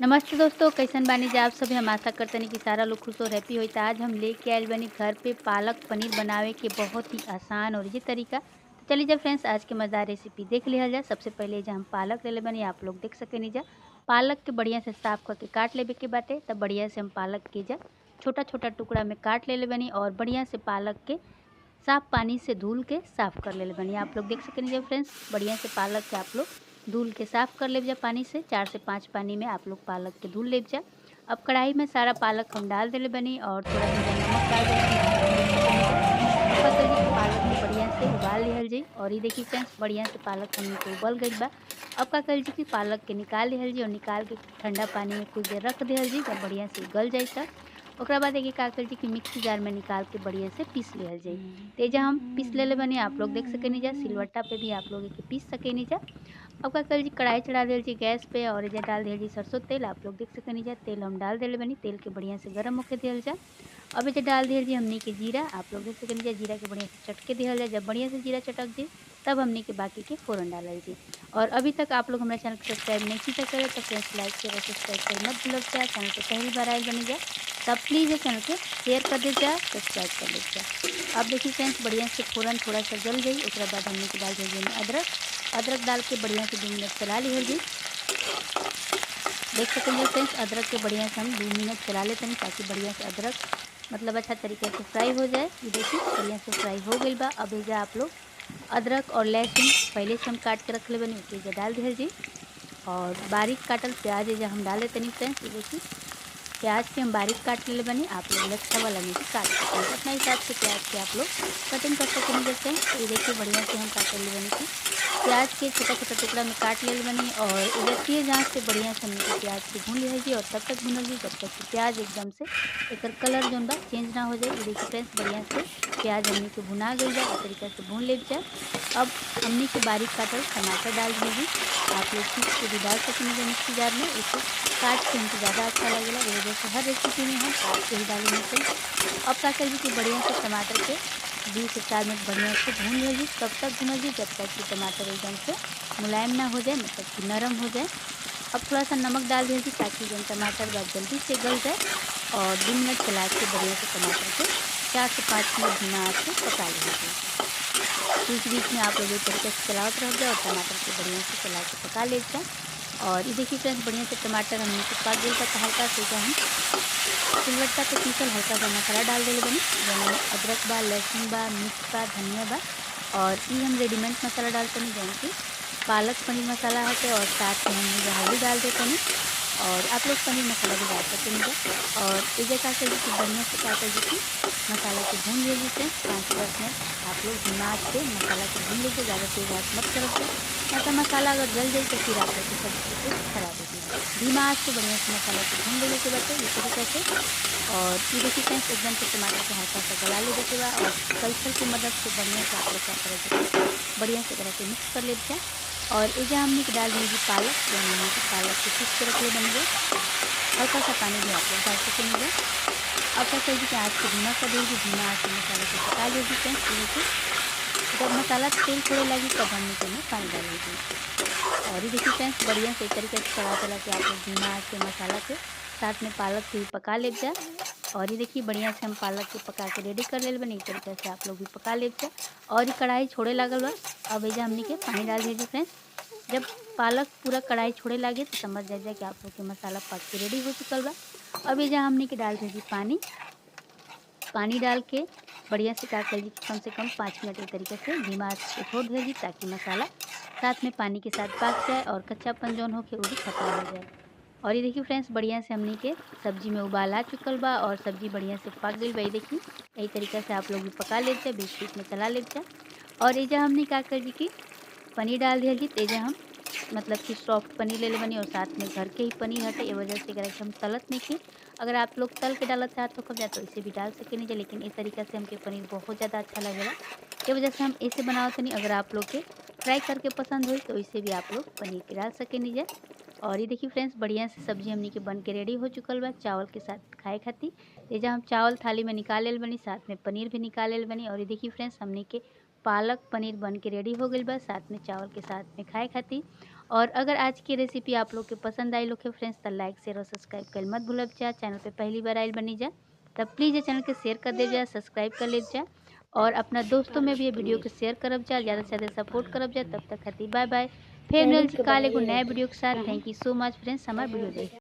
नमस्ते दोस्तों, कैसन बानी जा आप सभी। हम आशा करतनी कि सारा लोग खुश और हैप्पी होई। त आज हम लेके आइल बानी घर पे पालक पनीर बनावे के बहुत ही आसान और ईज़ी तरीका। तो चलिए जा फ्रेंड्स, आज के मज़ेदार रेसिपी देख लिहल जाए। सबसे पहले एइजा हम पालक लेले बानी, आप लोग देख सकेनी जा। पालक के बढ़िया से साफ करके काट लेवे के बाटे। तब बढ़िया से हम पालक के एइजा छोटा-छोटा टुकड़ा में काट लेले बानी और बढ़िया से पालक के साफ पानी से धुल के साफ कर लेले बानी। आप लोग देख सकेनी जा फ्रेंड्स, बढ़िया से पालक के आप लोग धुल के साफ कर लेब जा पानी से। 4 से 5 पानी में आप लोग पालक के धुल लेब जा। अब कढ़ाई में सारा पालक हम डाल देले बानी और थोड़ा सा एइजा नमक डाल देले बानी, आप लोग देख सकेनी जा। अब का करी कि पालक के बढ़िया से उबाल लिहल जाई और ये देखिए फ्रेंड्स, बढ़िया से पालक हमनी के उबल गइल बा। अब का करी जी कि पालक के निकाल लिहल जाई और निकाल के ठंडा पानी में कुछ देर रख दिहल जाई। जब बढ़िया से गल जाई त ओकरा बाद एके का करी जी कि मिक्सी जार में निकाल के बढ़िया से पीस लिहल जाई। तेजा हम पीस लेले बानी, आप लोग देख सकेनी जा। सिलवट्टा पे भी आप लोग एके पीस सकेनी जा। अब का करी जी, कढ़ाई चढ़ा देल जी गैस पे और एइजा डाल दिहल जी सरसों तेल। आप लोग देख सकेनी जा, तेल हम डाल देले बानी। तेल के बढ़िया से गरम होके दिहल जा। अब एइजा डाल दिहल जी हमनी के जीरा। आप लोग देख सकेनी जा, जीरा के बढ़िया से चटके दिहल जा। जब बढ़िया से जीरा चटक जाई तब हमनी के बाकी के फोरन डालल जी। और अभी तक आप लोग हमारे चैनल को सब्सक्राइब नहीं की करे तो फ्रेंड्स लाइक शेयर और सब्सक्राइब करे मत भूलब जा। चैनल पे पहली बार आइल बनी जा तब प्लीज़ ये चैनल के शेयर कर दे जा, सब्सक्राइब कर ले जा। अब देखिए फ्रेंड्स, बढ़िया से फोरन थोड़ा सा जल जाई ओकरा बाद हमनी के डाल देल जाई अदरक। अदरक डाल के बढ़िया से 2 मिनट चला लिहल जाई। देख सकेंगे फ्रेंड्स, अदरक के बढ़िया से हम 2 मिनट चला लेतनी ताकि बढ़िया से अदरक मतलब अच्छा तरीके से फ्राई हो जाए। ये देखिए बढ़िया से फ्राई हो गइल बा। अब एइजा आप लोग अदरक और लहसुन पहले से हम काट के रखले बानी ओके एइजा डाल दिहल जाई और बारीक काटल प्याज एइजा हम डाल देतनी फ्रेंड्स। ये देखिए प्याज के हम बारीक काट लेले बानी, आप लोग लच्छा वाला में भी काट सकते हैं। अपना हिसाब से प्याज के आप लोग कटिंग कर सकेनी जैसे। ये देखिए बढ़िया से हम काट लेले बानी कि प्याज के छोटा-छोटा टुकड़ा में काट लेले बानी और एइजा तेज आँच पे बढ़िया से हमनी के प्याज के भून लिहल जी और तब तक भूनल जी जब तक कि प्याज एकदम से एकर कलर जौन बा चेंज ना हो जाए। ये देखिए फ्रेंड्स, बढ़िया से प्याज हमनी के भुना गइल बा। ए तरीका से भून लेब जा। अब हमनी के बारीक काटल टमाटर डाल दिहल जी। आप लोग पीस के भी डाल सकेनी जा मिक्सी जार में। इसे काट के हमको ज़्यादा अच्छा लगेला, ए वजह से हर रेसिपी में हम काट के ही डालेंगे फ्रेंड्स। अब का करी कि बढ़िया से टमाटर के 2 से 4 मिनट बढ़िया से भून लीजिए। तब तक भूनल जी जब तक कि टमाटर एकदम से मुलायम ना हो जाए, मतलब कि नरम हो जाए। अब थोड़ा सा नमक डाल दीजिए ताकि जब टमाटर बा जल्दी से गल जाए और 2 मिनट चला के बढ़िया से टमाटर को 4 से 5 मिनट धीमा आँच पे पका लीजिए। बीच-बीच में आप लोग एक तरीके से चलावत रह जाए और टमाटर को बढ़िया से चला के पका ले जाए। और ये देखिए फ्रेंड्स, बढ़िया से टमाटर हमनी के पक गइल बा। त हल्का से एइजा हम सिलवट्टा पे पीसल हल्का सा मसाला डाल देले बानी, जेमे अदरक बा, लहसुन बा, मिर्च बा, धनिया बा और ई हम रेडीमेड मसाला डालतनी जौन कि पालक पनीर मसाला हटे और साथ में हम एइजा हल्दी डाल देतनी और आप लोग पनीर मसाला भी डाल सकेनी जा। और एइजा का करी कि बढ़िया से का करी कि मसाला के भून लीजिए फ्रेंड्स 5 से 10 मिनट। आप लोग धीमा आँच पे मसाला को भून लीजिए, ज़्यादा तेज़ आँच मत करब जा, नहीं तो मसाला अगर जल जाई तो फिर आप लोग के सब्ज़ी के टेस्ट खराब हो जाई। धीमा आँच पे बढ़िया से मसाला को भून लेवे के बाटे इस तरीका से। और ये देखिए फ्रेंड्स, एकदम से टमाटर को हल्का सा गला लेवे के बा और कलछल की मदद से बढ़िया से आप लोग का करे के बढ़िया से एकरा के मिक्स कर लेब जा। और एइजा हमनी के डाल दीजिए पालक, जौन हमनी के पालक के पीस के रखले बानी जा। हल्का सा पानी भी आप लोग डाल सकेनी जा। अब का करी कि आँच को धीमा कर दीजिए, धीमा आँच में मसाले को पका लीजिए फ्रेंड्स। ये देखिए जब मसाला तेल छोड़े लगी तब हमनी के में पानी डाल दीजिए। और ये देखिए फ्रेंड्स, बढ़िया से एक तरीके से चला-चला के आप लोग धीमा आँच पे मसाला के साथ में पालक के भी पका लेब जा। और ये देखिए बढ़िया से हम पालक के पका के रेडी कर लेले बानी, एक तरीका से आप लोग भी पका लेब जा। और ये कढ़ाई छोड़े लागल बा। अब एइजा हमनी के पानी डाल दीजिए फ्रेंड्स। जब पालक पूरा कढ़ाई छोड़े लागे तो समझ जाइए कि आप लोग के मसाला पक के रेडी हो चुकल बा। अब एइजा हमनी के डाल दीजिए पानी। पानी डाल के बढ़िया से का करी कि कम से कम 5 मिनट एक तरीके से धीमा आँच पे छोड़ दीजिए ताकि मसाला साथ में पानी के साथ पक जाए और कच्चापन जौन होखे वो भी खत्म हो जाए। और ये देखिए फ्रेंड्स, बढ़िया से हमनी के सब्जी में उबाल आ चुकल बा और सब्जी बढ़िया से पक गइल बा। ये देखिए यही तरीका से आप लोग भी पका लेब जा, बीच-बीच में चला लेब जा। और एइजा हमनी का करी कि पनीर डाल दिहल जी। तेजा हम मतलब कि सॉफ्ट पनीर लेले बानी और साथ में घर के ही पनीर हटे, ए वजह से एकरा के हम तलत नइखे। अगर आप लोग तल के डालत चाहत होखब जा तो इसे भी डाल सकेनी जा, लेकिन ए तरीका से हमके पनीर बहुत ज़्यादा अच्छा लगेला। ए वजह से हम ऐसे बनावतनी। अगर आप लोग के फ्राई करके पसंद होई तो इसे भी आप लोग पनीर के डाल सकेनी जा। और ये देखिए फ्रेंड्स, बढ़िया से सब्जी हमनी के बन के रेडी हो चुकल बा चावल के साथ खाए खातिर। एजा हम चावल थाली में निकाल लेल बानी, साथ में पनीर भी निकाल लेल बानी। और ये देखिए फ्रेंड्स, हमनी के पालक पनीर बन के रेडी हो गइल बा साथ में चावल के साथ में खाए खातिर। और अगर आज की रेसिपी आप लोग के पसंद आई लोग के फ्रेंड्स तो लाइक शेयर और सब्सक्राइब कर मत भूलब जा। चैनल पे पहली बार आइल बनी जा तब प्लीज़ ये चैनल के शेयर कर दे जा, सब्सक्राइब कर ले जा और अपना दोस्तों में भी ये वीडियो के शेयर करब जा, ज़्यादा से ज़्यादा सपोर्ट करब जा। तब तक खातिर बाय बाय। फिर मिल काल एगो नया वीडियो के साथ। Thank you so much friends हमार वीडियो देख